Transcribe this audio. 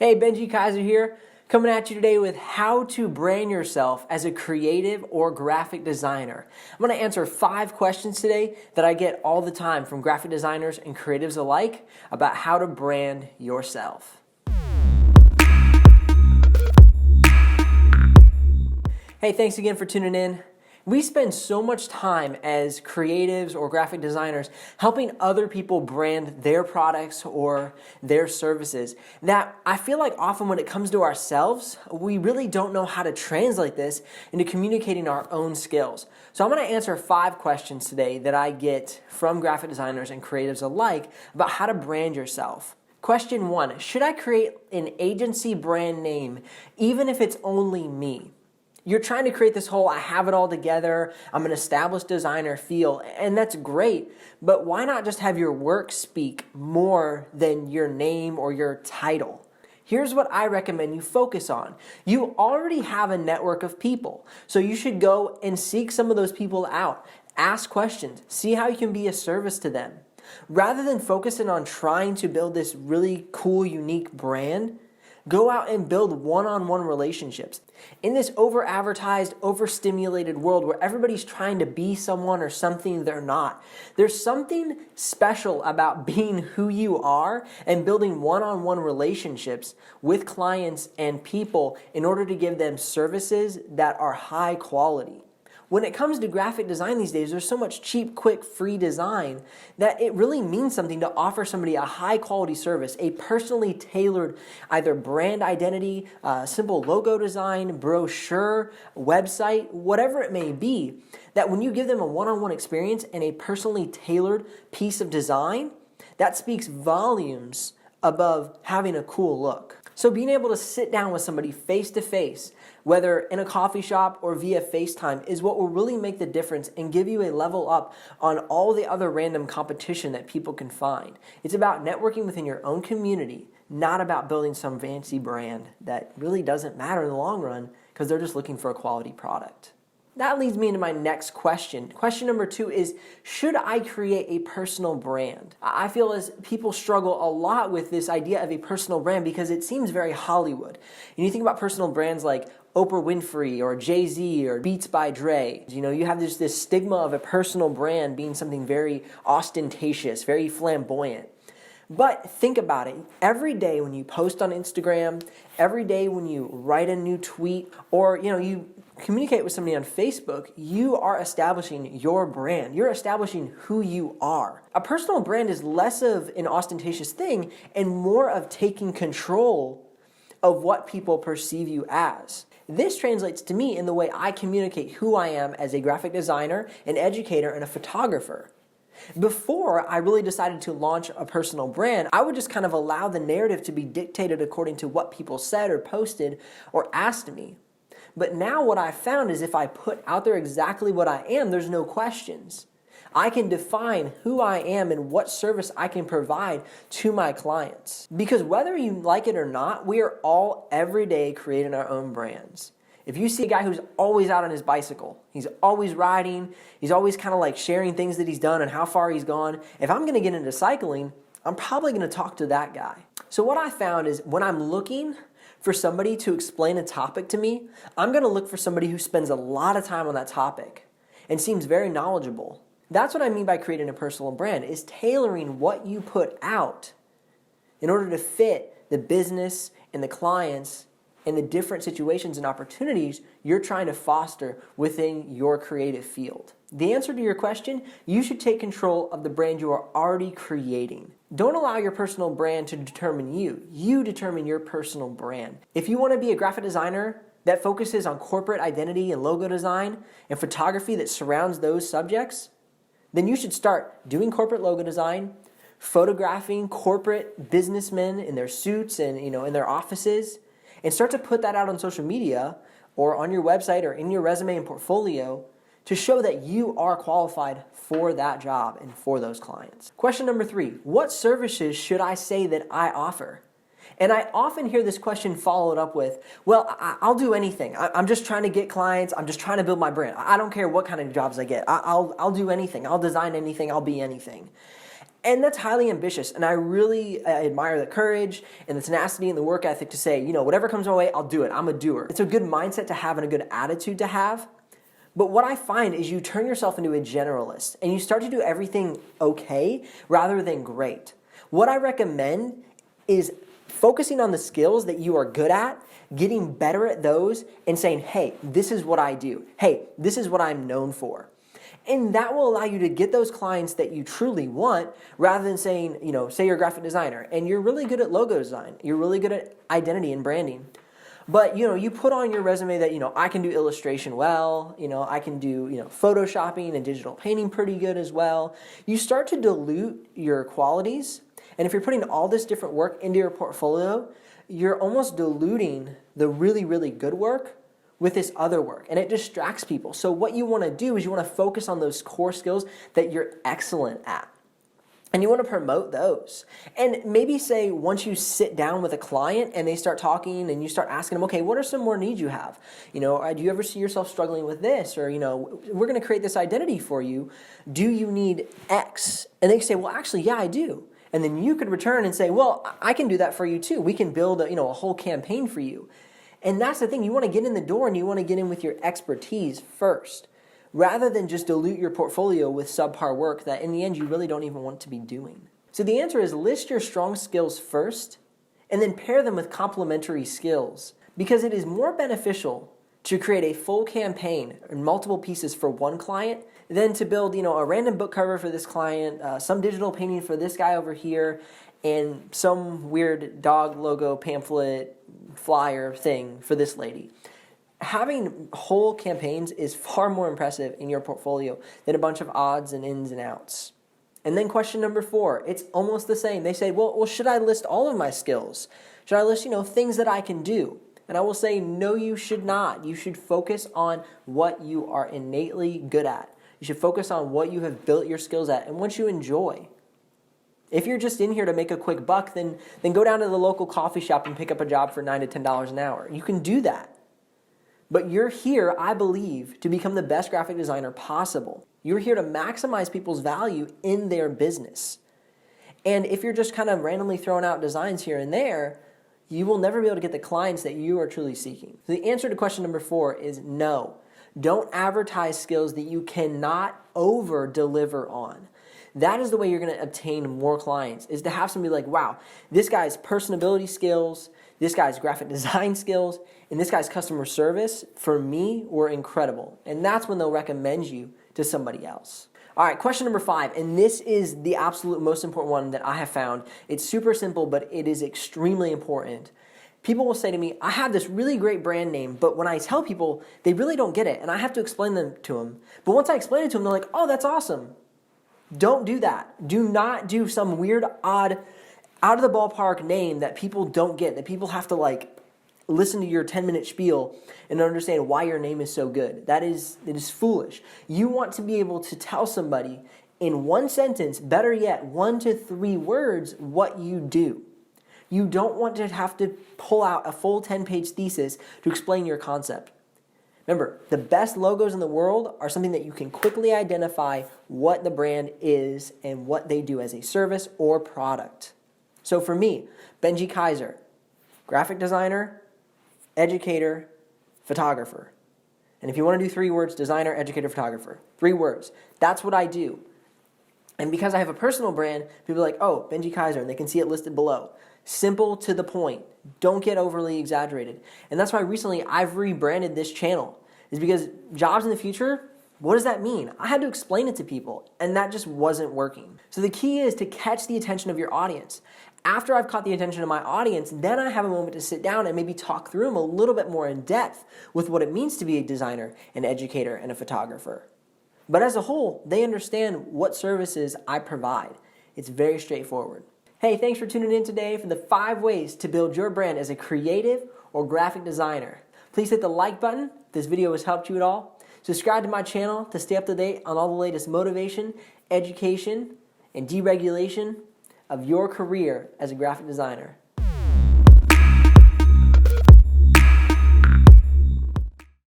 Hey, Benji Kaiser here, coming at you today with how to brand yourself as a creative or graphic designer. I'm going to answer 5 questions today that I get all the time from graphic designers and creatives alike about how to brand yourself. Hey, thanks again for tuning in. We spend so much time as creatives or graphic designers helping other people brand their products or their services that I feel like often when it comes to ourselves, we really don't know how to translate this into communicating our own skills. So I'm going to answer 5 questions today that I get from graphic designers and creatives alike about how to brand yourself. Question 1, should I create an agency brand name even if it's only me? You're trying to create this whole I have it all together, I'm an established designer feel, and that's great, but why not just have your work speak more than your name or your title? Here's what I recommend you focus on. You already have a network of people, so you should go and seek some of those people out. Ask questions, see how you can be a service to them. Rather than focusing on trying to build this really cool, unique brand, go out and build one-on-one relationships. In this over-advertised, overstimulated world where everybody's trying to be someone or something they're not, there's something special about being who you are and building one-on-one relationships with clients and people in order to give them services that are high quality. When it comes to graphic design these days, there's so much cheap, quick, free design that it really means something to offer somebody a high quality service, a personally tailored either brand identity, simple logo design, brochure, website, whatever it may be, that when you give them a one-on-one experience and a personally tailored piece of design, that speaks volumes above having a cool look. So being able to sit down with somebody face to face, whether in a coffee shop or via FaceTime, is what will really make the difference and give you a level up on all the other random competition that people can find. It's about networking within your own community, not about building some fancy brand that really doesn't matter in the long run because they're just looking for a quality product. That leads me into my next question. Question number 2 is, should I create a personal brand? I feel as people struggle a lot with this idea of a personal brand because it seems very Hollywood. And you think about personal brands like Oprah Winfrey or Jay-Z or Beats by Dre. You have this stigma of a personal brand being something very ostentatious, very flamboyant. But think about it. Every day when you post on Instagram, every day when you write a new tweet, or you communicate with somebody on Facebook, you are establishing your brand. You're establishing who you are. A personal brand is less of an ostentatious thing and more of taking control of what people perceive you as. This translates to me in the way I communicate who I am as a graphic designer, an educator, and a photographer. Before I really decided to launch a personal brand, I would just kind of allow the narrative to be dictated according to what people said or posted or asked me. But now what I've found is if I put out there exactly what I am, there's no questions. I can define who I am and what service I can provide to my clients. Because whether you like it or not, we are all every day creating our own brands. If you see a guy who's always out on his bicycle, he's always riding, he's always kind of like sharing things that he's done and how far he's gone, if I'm going to get into cycling, I'm probably going to talk to that guy. So what I found is when I'm looking for somebody to explain a topic to me, I'm going to look for somebody who spends a lot of time on that topic and seems very knowledgeable. That's what I mean by creating a personal brand, is tailoring what you put out in order to fit the business and the clients and the different situations and opportunities you're trying to foster within your creative field. The answer to your question, you should take control of the brand you are already creating. Don't allow your personal brand to determine you. You determine your personal brand. If you want to be a graphic designer that focuses on corporate identity and logo design and photography that surrounds those subjects, then you should start doing corporate logo design, photographing corporate businessmen in their suits and in their offices, and start to put that out on social media or on your website or in your resume and portfolio to show that you are qualified for that job and for those clients. Question number 3, what services should I say that I offer? And I often hear this question followed up with, well, I'll do anything. I'm just trying to get clients. I'm just trying to build my brand. I don't care what kind of jobs I get. I'll do anything. I'll design anything. I'll be anything. And that's highly ambitious, and I really admire the courage and the tenacity and the work ethic to say, whatever comes my way, I'll do it. I'm a doer. It's a good mindset to have and a good attitude to have. But what I find is you turn yourself into a generalist, and you start to do everything okay rather than great. What I recommend is focusing on the skills that you are good at, getting better at those, and saying, hey, this is what I do. Hey, this is what I'm known for. And that will allow you to get those clients that you truly want rather than saying, say you're a graphic designer and you're really good at logo design. You're really good at identity and branding. But, you put on your resume that, I can do illustration well, I can do, photoshopping and digital painting pretty good as well. You start to dilute your qualities. And if you're putting all this different work into your portfolio, you're almost diluting the really, really good work with this other work, and it distracts people. So what you want to do is you want to focus on those core skills that you're excellent at. And you want to promote those. And maybe say once you sit down with a client and they start talking and you start asking them, okay, what are some more needs you have? Do you ever see yourself struggling with this? Or, we're going to create this identity for you. Do you need X? And they say, well, actually, yeah, I do. And then you could return and say, well, I can do that for you too. We can build a whole campaign for you. And that's the thing, you want to get in the door and you want to get in with your expertise first, rather than just dilute your portfolio with subpar work that in the end you really don't even want to be doing. So the answer is list your strong skills first and then pair them with complementary skills, because it is more beneficial to create a full campaign and multiple pieces for one client than to build a random book cover for this client, some digital painting for this guy over here, and some weird dog logo pamphlet flyer thing for this lady. Having whole campaigns is far more impressive in your portfolio than a bunch of odds and ins and outs. And then question number 4, it's almost the same. They say, well, should I list all of my skills? Should I list, things that I can do? And I will say, no, you should not. You should focus on what you are innately good at. You should focus on what you have built your skills at and what you enjoy. If you're just in here to make a quick buck, then go down to the local coffee shop and pick up a job for $9 to $10 an hour. You can do that. But you're here, I believe, to become the best graphic designer possible. You're here to maximize people's value in their business. And if you're just kind of randomly throwing out designs here and there, you will never be able to get the clients that you are truly seeking. So the answer to question number 4 is no. Don't advertise skills that you cannot over-deliver on. That is the way you're going to obtain more clients, is to have somebody like, wow, this guy's personability skills, this guy's graphic design skills, and this guy's customer service, for me, were incredible. And that's when they'll recommend you to somebody else. All right, question number 5, and this is the absolute most important one that I have found. It's super simple, but it is extremely important. People will say to me, I have this really great brand name, but when I tell people, they really don't get it, and I have to explain them to them. But once I explain it to them, they're like, oh, that's awesome. Don't do that. Do not do some weird, odd, out of the ballpark name that people don't get, that people have to listen to your 10-minute spiel and understand why your name is so good. It is foolish. You want to be able to tell somebody in one sentence, better yet, 1 to 3 words, what you do. You don't want to have to pull out a full 10-page thesis to explain your concept. Remember, the best logos in the world are something that you can quickly identify what the brand is and what they do as a service or product. So for me, Benji Kaiser, graphic designer, educator, photographer. And if you want to do 3 words, designer, educator, photographer. 3 words. That's what I do. And because I have a personal brand, people are like, oh, Benji Kaiser, and they can see it listed below. Simple, to the point. Don't get overly exaggerated. And that's why recently I've rebranded this channel. Is because jobs in the future, what does that mean? I had to explain it to people, and that just wasn't working. So the key is to catch the attention of your audience. After I've caught the attention of my audience, then I have a moment to sit down and maybe talk through them a little bit more in depth with what it means to be a designer, an educator, and a photographer. But as a whole, they understand what services I provide. It's very straightforward. Hey, thanks for tuning in today for the 5 ways to build your brand as a creative or graphic designer. Please hit the like button if this video has helped you at all. Subscribe to my channel to stay up to date on all the latest motivation, education, and deregulation of your career as a graphic designer.